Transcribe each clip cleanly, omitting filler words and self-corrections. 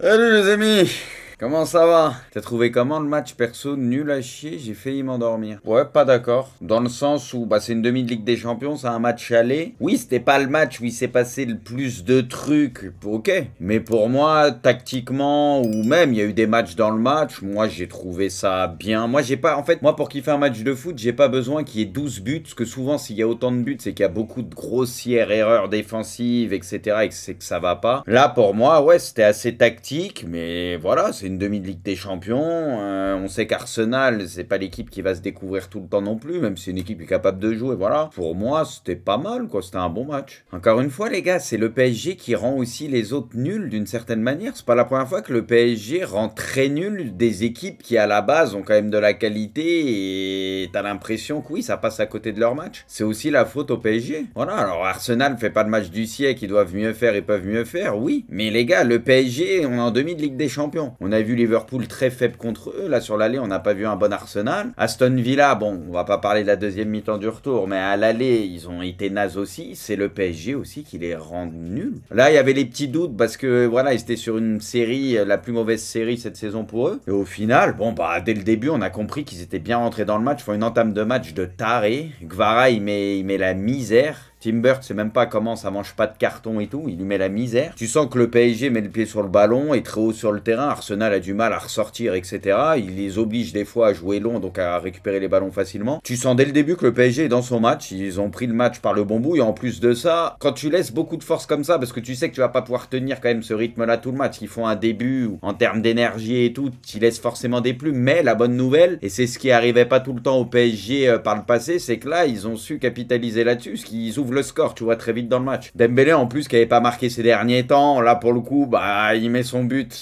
Salut les amis, comment ça va? T'as trouvé comment le match perso? Nul à chier, j'ai failli m'endormir. Ouais, pas d'accord. Dans le sens où c'est une demi de Ligue des Champions, c'est un match aller. Oui, c'était pas le match où il s'est passé le plus de trucs, ok. Mais pour moi, tactiquement, ou même, il y a eu des matchs dans le match, moi j'ai trouvé ça bien. Moi j'ai pas, en fait, moi pour kiffer un match de foot, j'ai pas besoin qu'il y ait 12 buts, parce que souvent s'il y a autant de buts, c'est qu'il y a beaucoup de grossières erreurs défensives, etc. et que c'est que ça va pas. Là, pour moi, ouais, c'était assez tactique, mais voilà, c'est une demi de Ligue des Champions. On sait qu'Arsenal, c'est pas l'équipe qui va se découvrir tout le temps non plus, même si c'est une équipe qui est capable de jouer, voilà. Pour moi, c'était pas mal, quoi, c'était un bon match. Encore une fois, les gars, c'est le PSG qui rend aussi les autres nuls d'une certaine manière. C'est pas la première fois que le PSG rend très nul des équipes qui, à la base, ont quand même de la qualité et t'as l'impression que oui, ça passe à côté de leur match. C'est aussi la faute au PSG. Voilà, alors Arsenal fait pas le match du siècle, ils doivent mieux faire, ils peuvent mieux faire, oui. Mais les gars, le PSG, on est en demi de Ligue des Champions. On a vu Liverpool très faible contre eux. Là, sur l'aller, on n'a pas vu un bon Arsenal. Aston Villa, bon, on va pas parler de la deuxième mi-temps du retour, mais à l'aller, ils ont été nazes aussi. C'est le PSG aussi qui les rend nuls. Là, il y avait les petits doutes parce que, voilà, ils étaient sur une série, la plus mauvaise série cette saison pour eux. Et au final, bon, dès le début, on a compris qu'ils étaient bien rentrés dans le match. Ils font une entame de match de taré. Gvara, il met la misère. Timber, c'est même pas comment ça mange pas de carton et tout, il lui met la misère. Tu sens que le PSG met le pied sur le ballon, est très haut sur le terrain, Arsenal a du mal à ressortir, etc. Il les oblige des fois à jouer long, donc à récupérer les ballons facilement. Tu sens dès le début que le PSG est dans son match, ils ont pris le match par le bon bout, et en plus de ça, quand tu laisses beaucoup de force comme ça, parce que tu sais que tu vas pas pouvoir tenir quand même ce rythme-là tout le match, ils font un début, en termes d'énergie et tout, tu laisses forcément des plumes, mais la bonne nouvelle, et c'est ce qui arrivait pas tout le temps au PSG par le passé, c'est que là, ils ont su capitaliser là-dessus, ce qu'ils ouvrent le score, tu vois, très vite dans le match. Dembélé, en plus, qui avait pas marqué ces derniers temps, là, pour le coup, il met son but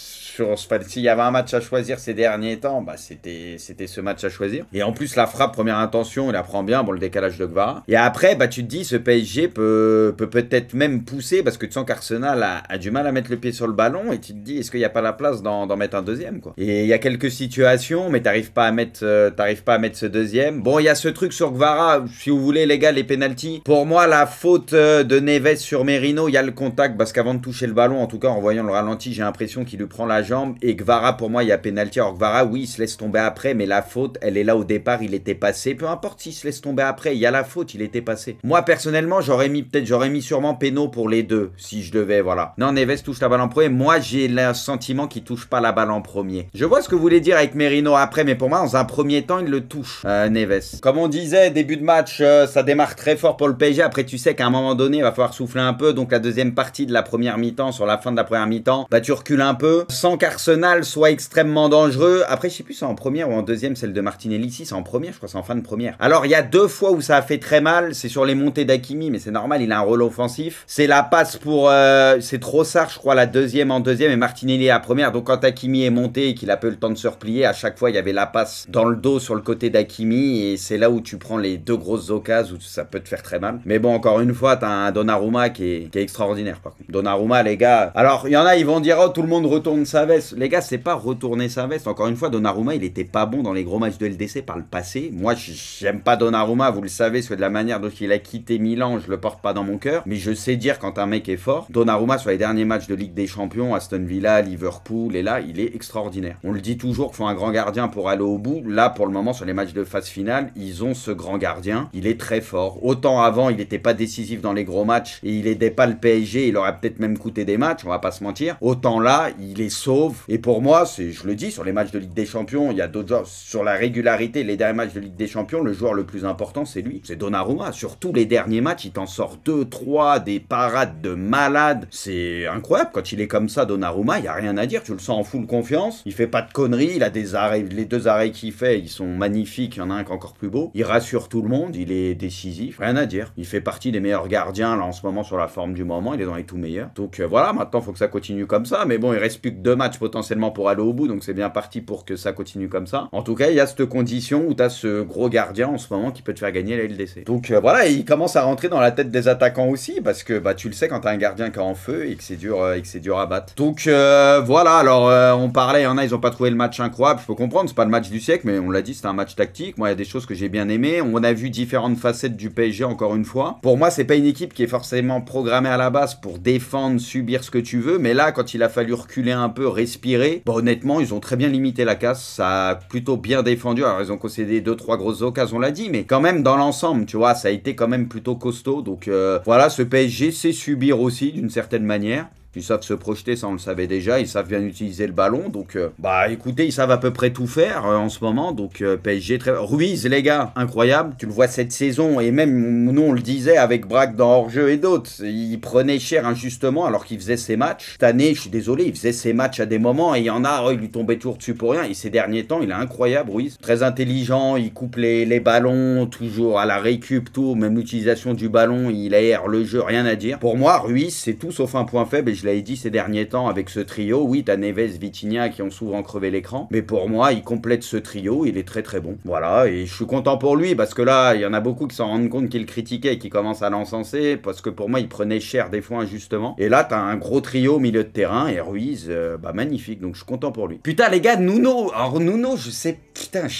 s'il y avait un match à choisir ces derniers temps, c'était ce match à choisir. Et en plus, la frappe, première intention, il la prend bien, bon, le décalage de Gvara. Et après, tu te dis, ce PSG peut peut-être même pousser, parce que tu sens qu'Arsenal a du mal à mettre le pied sur le ballon, et tu te dis, est-ce qu'il n'y a pas la place d'en mettre un deuxième, quoi. Et il y a quelques situations, mais t'arrives pas à mettre ce deuxième. Bon, il y a ce truc sur Gvara, si vous voulez, les gars, les pénaltys. Pour moi, la faute de Neves sur Merino, il y a le contact, parce qu'avant de toucher le ballon, en tout cas, en voyant le ralenti, j'ai l'impression qu'il lui prend la jambe. Et Gvara, pour moi, il y a pénalty. Alors Gvara, oui, il se laisse tomber après, mais la faute, elle est là au départ, il était passé. Peu importe s'il se laisse tomber après, il y a la faute, il était passé. Moi, personnellement, j'aurais mis sûrement péno pour les deux, si je devais, voilà. Non, Neves touche la balle en premier. Moi, j'ai le sentiment qu'il touche pas la balle en premier. Je vois ce que vous voulez dire avec Merino après, mais pour moi, dans un premier temps, il le touche, Neves. Comme on disait, début de match, ça démarre très fort pour le PSG. Après, tu sais qu'à un moment donné, il va falloir souffler un peu. Donc, la deuxième partie de la première mi-temps, sur la fin de la première mi-temps, tu recules un peu. Sans qu'Arsenal soit extrêmement dangereux. Après, je sais plus si c'est en première ou en deuxième, celle de Martinelli. Si, c'est en première, je crois, c'est en fin de première. Alors, il y a deux fois où ça a fait très mal. C'est sur les montées d'Hakimi, mais c'est normal, il a un rôle offensif. C'est la passe pour... c'est Trossard, je crois, la deuxième en deuxième et Martinelli à première. Donc, quand Hakimi est monté et qu'il a peu le temps de se replier, à chaque fois, il y avait la passe dans le dos sur le côté d'Hakimi. Et c'est là où tu prends les deux grosses occasions où ça peut te faire très mal. Mais bon, encore une fois, t'as un Donnarumma qui est extraordinaire, par contre. Donnarumma, les gars... Alors, il y en a, ils vont dire, oh, tout le monde retourne sa veste. Les gars, c'est pas retourner sa veste. Encore une fois, Donnarumma, il était pas bon dans les gros matchs de LDC par le passé. Moi, j'aime pas Donnarumma, vous le savez, c'est de la manière dont il a quitté Milan, je le porte pas dans mon cœur. Mais je sais dire quand un mec est fort. Donnarumma, sur les derniers matchs de Ligue des Champions, Aston Villa, Liverpool, et là, il est extraordinaire. On le dit toujours qu'il faut un grand gardien pour aller au bout. Là, pour le moment, sur les matchs de phase finale, ils ont ce grand gardien. Il est très fort. Autant avant, il n'était pas décisif dans les gros matchs et il aidait pas le PSG. Il aurait peut-être même coûté des matchs, on va pas se mentir. Autant là, il est sauve. Et pour moi, je le dis, sur les matchs de Ligue des Champions, il y a d'autres joueurs. Sur la régularité, les derniers matchs de Ligue des Champions, le joueur le plus important, c'est lui. C'est Donnarumma. Sur tous les derniers matchs, il t'en sort 2, 3, des parades de malade. C'est incroyable. Quand il est comme ça, Donnarumma, il n'y a rien à dire. Tu le sens en full confiance. Il fait pas de conneries. Il a des arrêts. Les deux arrêts qu'il fait, ils sont magnifiques. Il y en a un qui est encore plus beau. Il rassure tout le monde. Il est décisif. Rien à dire. Il fait partie des meilleurs gardiens, là, en ce moment, sur la forme du moment. Il est dans les tout meilleurs. Donc voilà, maintenant, il faut que ça continue comme ça. Mais bon, il reste plus que 2 matchs potentiellement pour aller au bout. Donc c'est bien parti pour que ça continue comme ça. En tout cas, il y a cette condition où tu as ce gros gardien en ce moment qui peut te faire gagner la LDC. Donc voilà, il commence à rentrer dans la tête des attaquants aussi, parce que tu le sais quand tu as un gardien qui est en feu et que c'est dur à battre. Donc voilà, alors on parlait, il y en a, ils ont pas trouvé le match incroyable, je peux comprendre, c'est pas le match du siècle, mais on l'a dit, c'était un match tactique. Moi, il y a des choses que j'ai bien aimées. On a vu différentes facettes du PSG encore une fois. Pour moi, c'est pas une équipe qui est forcément programmée à la base pour défendre, subir ce que tu veux, mais là, quand il a fallu reculer un peu, respirer, bah, honnêtement, ils ont très bien limité la casse, ça a plutôt bien défendu, alors ils ont concédé 2-3 grosses occasions, on l'a dit, mais quand même, dans l'ensemble, tu vois, ça a été quand même plutôt costaud, donc voilà, ce PSG sait subir aussi, d'une certaine manière. Ils savent se projeter, ça on le savait déjà, ils savent bien utiliser le ballon, donc bah écoutez, ils savent à peu près tout faire en ce moment, donc PSG très... Ruiz, les gars, incroyable, tu le vois cette saison, et même nous on le disait avec Braque dans hors-jeu et d'autres, il prenait cher injustement alors qu'il faisait ses matchs. Cette année, je suis désolé, il faisait ses matchs à des moments, et il y en a, il lui tombait toujours dessus pour rien, et ces derniers temps, il est incroyable, Ruiz, très intelligent, il coupe les ballons, toujours à la récup, tout, même l'utilisation du ballon, il aère le jeu, rien à dire. Pour moi, Ruiz, c'est tout sauf un point faible, et je l'avais dit ces derniers temps avec ce trio. Oui, t'as Neves, Vitinha qui ont souvent crevé l'écran, mais pour moi, il complète ce trio, il est très très bon. Voilà, et je suis content pour lui, parce que là, il y en a beaucoup qui s'en rendent compte qu'il critiquait et qui commencent à l'encenser, parce que pour moi, il prenait cher des fois injustement. Et là, t'as un gros trio au milieu de terrain, et Ruiz, bah magnifique, donc je suis content pour lui. Putain, les gars, Nuno, alors Nuno, je sais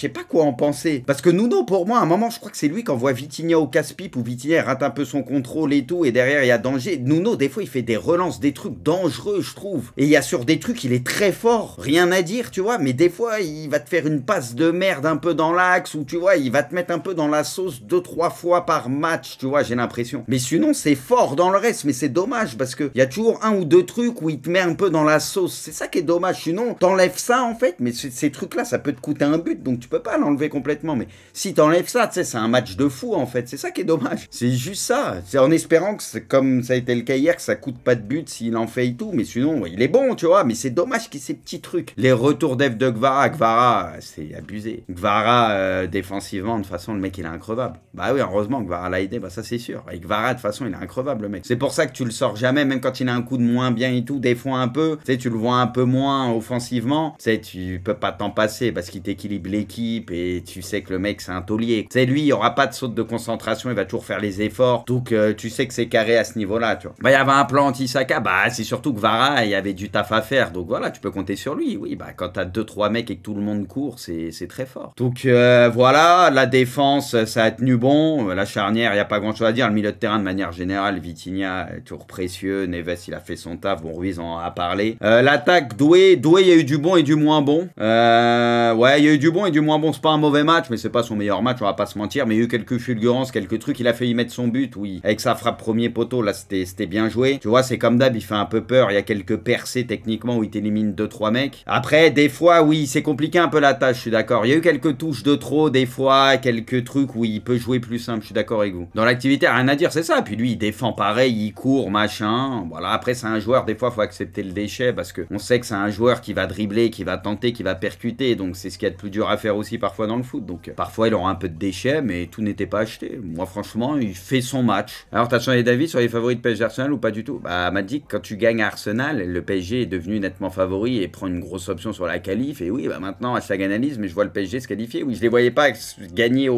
pas quoi en penser, parce que Nuno, pour moi, à un moment, je crois que c'est lui qui envoie Vitinha au casse-pipe, où Vitinha rate un peu son contrôle et tout, et derrière, il y a danger. Nuno, des fois, il fait des relances, des trucs dangereux, je trouve. Et il y a sur des trucs, il est très fort. Rien à dire, tu vois. Mais des fois, il va te faire une passe de merde un peu dans l'axe, ou tu vois, il va te mettre un peu dans la sauce 2-3 fois par match, tu vois, j'ai l'impression. Mais sinon, c'est fort dans le reste, mais c'est dommage, parce que il y a toujours un ou deux trucs où il te met un peu dans la sauce. C'est ça qui est dommage. Sinon, t'enlèves ça, en fait, mais ces trucs-là, ça peut te coûter un but, donc tu peux pas l'enlever complètement. Mais si t'enlèves ça, tu sais, c'est un match de fou, en fait. C'est ça qui est dommage. C'est juste ça. C'est en espérant que, comme ça a été le cas hier, que ça coûte pas de but s'il en fait et tout, mais sinon, il est bon, tu vois, mais c'est dommage qu'il y ait ces petits trucs. Les retours d'Ef de Gvara, c'est abusé. Gvara, défensivement, de toute façon, le mec, il est increvable. Bah oui, heureusement, Gvara l'a aidé, bah ça, c'est sûr. Et Gvara, de toute façon, il est increvable, le mec. C'est pour ça que tu le sors jamais, même quand il a un coup de moins bien et tout, des fois un peu, tu sais, tu le vois un peu moins offensivement, tu sais, tu peux pas t'en passer parce qu'il t'équilibre l'équipe et tu sais que le mec, c'est un taulier. Tu sais, lui, il y aura pas de saute de concentration, il va toujours faire les efforts, donc tu sais que c'est carré à ce niveau-là, tu vois. Bah, il y avait un plan anti-Saka, bah, c'est surtout que Gvara, il y avait du taf à faire, donc voilà, tu peux compter sur lui. Oui, bah quand t'as 2-3 mecs et que tout le monde court, c'est très fort. Donc voilà, la défense, ça a tenu bon. La charnière, il n'y a pas grand chose à dire. Le milieu de terrain, de manière générale, Vitinha est toujours précieux. Neves, il a fait son taf. Bon, Ruiz en a parlé. L'attaque, Doué, il y a eu du bon et du moins bon. Ouais, il y a eu du bon et du moins bon. C'est pas un mauvais match, mais c'est pas son meilleur match, on va pas se mentir. Mais il y a eu quelques fulgurances, quelques trucs. Il a failli mettre son but, oui. Avec sa frappe premier poteau, là, c'était bien joué. Tu vois, c'est comme d'hab, il fait un peu peur. Il y a quelques percées techniquement où il t'élimine 2-3 mecs. Après, des fois, oui, c'est compliqué un peu la tâche, je suis d'accord. Il y a eu quelques touches de trop, des fois, quelques trucs où il peut jouer plus simple, je suis d'accord avec vous. Dans l'activité, rien à dire, c'est ça. Puis lui, il défend pareil, il court, machin. Voilà, après, c'est un joueur, des fois, il faut accepter le déchet parce qu'on sait que c'est un joueur qui va dribbler, qui va tenter, qui va percuter. Donc, c'est ce qu'il y a de plus dur à faire aussi parfois dans le foot. Donc, parfois, il aura un peu de déchet, mais tout n'était pas acheté. Moi, franchement, il fait son match. Alors, t'as changé d'avis sur les favoris de PSG Arsenal ou pas du tout? Bah, m'a dit que quand tu gagnes à Arsenal, le PSG est devenu nettement favori et prend une grosse option sur la qualif. Et oui, bah maintenant, hashtag analyse, mais je vois le PSG se qualifier. Oui, je les voyais pas gagner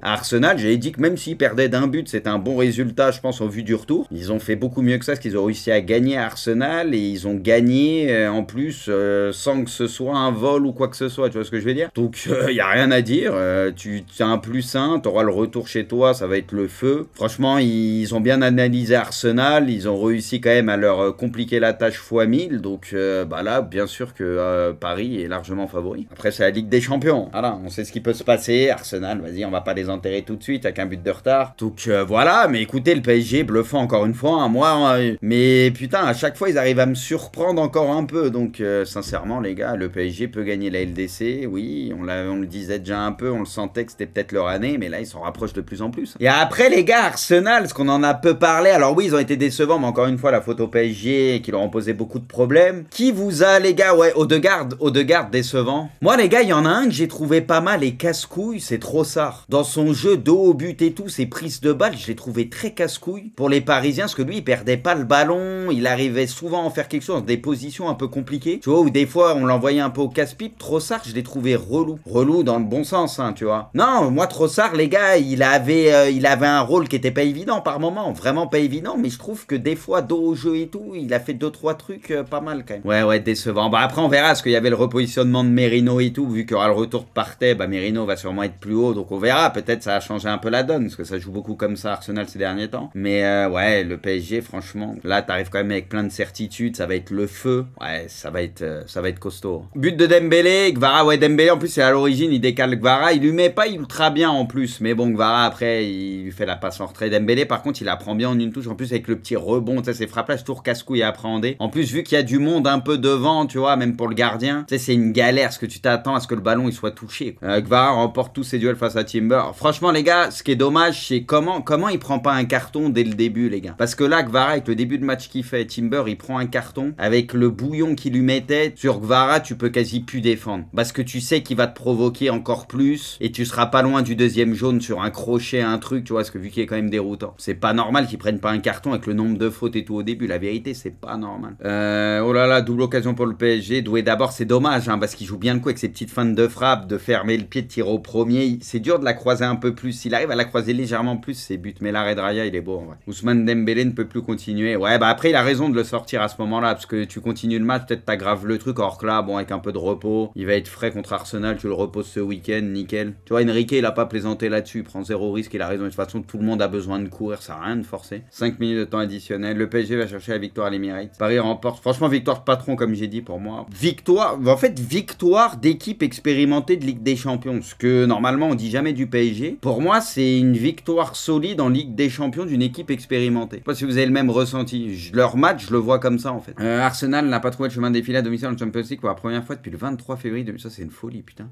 à Arsenal. J'avais dit que même s'ils perdaient d'un but, c'était un bon résultat, je pense, au vu du retour. Ils ont fait beaucoup mieux que ça, parce qu'ils ont réussi à gagner à Arsenal et ils ont gagné en plus sans que ce soit un vol ou quoi que ce soit. Tu vois ce que je veux dire? Donc, il n'y a rien à dire. Tu as un +1, tu auras le retour chez toi, ça va être le feu. Franchement, ils ont bien analysé Arsenal. Ils ont réussi quand même à leur compliquer la tâche x1000. Donc, bah là, bien sûr que Paris est largement favori. Après, c'est la Ligue des Champions. Voilà, on sait ce qui peut se passer. Arsenal, vas-y, on va pas les enterrer tout de suite avec un but de retard. Donc voilà, mais écoutez, le PSG bluffant encore une fois. Hein, moi, mais putain, à chaque fois, ils arrivent à me surprendre encore un peu. Donc sincèrement, les gars, le PSG peut gagner la LDC. Oui, on le disait déjà un peu, on le sentait que c'était peut-être leur année, mais là, ils s'en rapprochent de plus en plus. Et après, les gars, Arsenal, ce qu'on en a peu parlé. Alors oui, ils ont été décevants, mais encore une fois, la faute au PSG qui leur ont posé beaucoup de problèmes. Qui vous a, les gars? Ouais, Odegaard décevant. Moi, les gars, il y en a un que j'ai trouvé pas mal et casse-couille, c'est Trossard. Dans son jeu dos au but et tout, ses prises de balles, je l'ai trouvé très casse-couille pour les Parisiens, parce que lui, il perdait pas le ballon, il arrivait souvent à en faire quelque chose dans des positions un peu compliquées. Tu vois, où des fois, on l'envoyait un peu au casse-pipe. Trossard, je l'ai trouvé relou. Relou dans le bon sens, hein, tu vois. Non, moi, Trossard, les gars, il avait un rôle qui était pas évident par moment. Vraiment pas évident, mais je trouve que des fois, dos au jeu et tout, il a fait 2-3 trucs pas mal quand même. Ouais, décevant. Bah après, on verra, parce qu'il y avait le repositionnement de Merino et tout. Vu qu'il y aura le retour de Partey, bah Merino va sûrement être plus haut, donc on verra. Peut-être ça a changé un peu la donne, parce que ça joue beaucoup comme ça Arsenal ces derniers temps. Mais ouais, le PSG, franchement, là, t'arrives quand même avec plein de certitudes. Ça va être le feu. Ouais, ça va être costaud. But de Dembélé, Gvara, ouais, Dembélé, en plus, c'est à l'origine, il décale Gvara. Il lui met pas ultra bien en plus. Mais bon, Gvara, après, il lui fait la passe en retrait. Dembélé, par contre, il apprend bien en une touche. En plus, avec le petit rebond, tu sais, ces frappes-là, je tour casse-couille à appréhender. En plus, vu qu'il y a du monde un peu devant, tu vois, même pour le gardien, tu sais, c'est une galère. Ce que tu t'attends à ce que le ballon il soit touché. Gvara remporte tous ses duels face à Timber. Franchement, les gars, ce qui est dommage, c'est comment il prend pas un carton dès le début, les gars. Parce que là, Gvara, avec le début de match qu'il fait, Timber, il prend un carton. Avec le bouillon qu'il lui mettait, sur Gvara, tu peux quasi plus défendre. Parce que tu sais qu'il va te provoquer encore plus. Et tu seras pas loin du deuxième jaune sur un crochet, un truc, tu vois, parce que vu qu'il est quand même déroutant. C'est pas normal qu'ils prennent pas un carton avec le nombre de fautes et tout au début. La vérité, c'est pas normal. Oh là là, double occasion pour le PSG. Doué d'abord, c'est dommage, hein, parce qu'il joue bien le coup avec ses petites feintes de frappe, de fermer le pied, de tirer au premier. C'est dur de la croiser un peu plus. S'il arrive à la croiser légèrement plus, c'est but. Mais l'arrêt de Raya, il est beau en vrai. Ousmane Dembélé ne peut plus continuer. Ouais, bah après, il a raison de le sortir à ce moment-là, parce que tu continues le match, peut-être t'aggraves le truc. Or que là, bon, avec un peu de repos, il va être frais contre Arsenal. Tu le reposes ce week-end, nickel. Tu vois, Enrique, il a pas plaisanté là-dessus. Il prend zéro risque, il a raison. De toute façon, tout le monde a besoin de courir, ça sert à rien de forcer. 5 minutes de temps additionnel. Le PSG va chercher la victoire à l'Emirates. Paris remporte. Franchement, victoire de patron, comme j'ai dit pour moi. Victoire, en fait, victoire d'équipe expérimentée de Ligue des Champions. Ce que normalement, on dit jamais du PSG. Pour moi, c'est une victoire solide en Ligue des Champions d'une équipe expérimentée. Je sais pas si vous avez le même ressenti. Leur match, je le vois comme ça en fait. Arsenal n'a pas trouvé le chemin défilé à domicile en Champions League pour la première fois depuis le 23 février 2000. Ça, c'est une folie, putain.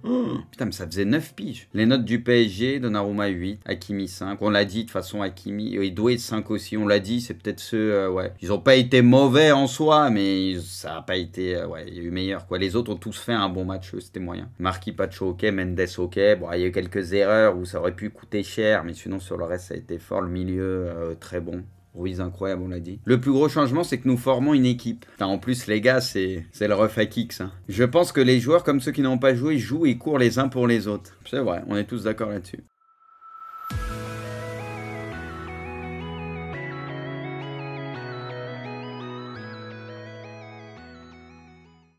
Putain, mais ça faisait 9 piges. Les notes du PSG, Donnarumma 8, Hakimi 5. On l'a dit de toute façon, Hakimi. Et Doué 5 aussi, on l'a dit. C'est peut-être ceux, ouais. Ils ont pas été mauvais en soi, mais ça a pas été, ouais, il y a eu meilleur quoi. Les autres ont tous fait un bon match, c'était moyen. Marquis Pacho ok, Mendes ok. Bon, il y a eu quelques erreurs où ça aurait pu coûter cher, mais sinon sur le reste ça a été fort. Le milieu très bon. Ruiz incroyable, on l'a dit. Le plus gros changement, c'est que nous formons une équipe. Putain, en plus, les gars, c'est le ref à kicks. Hein. Je pense que les joueurs, comme ceux qui n'ont pas joué, jouent et courent les uns pour les autres. C'est vrai, on est tous d'accord là-dessus.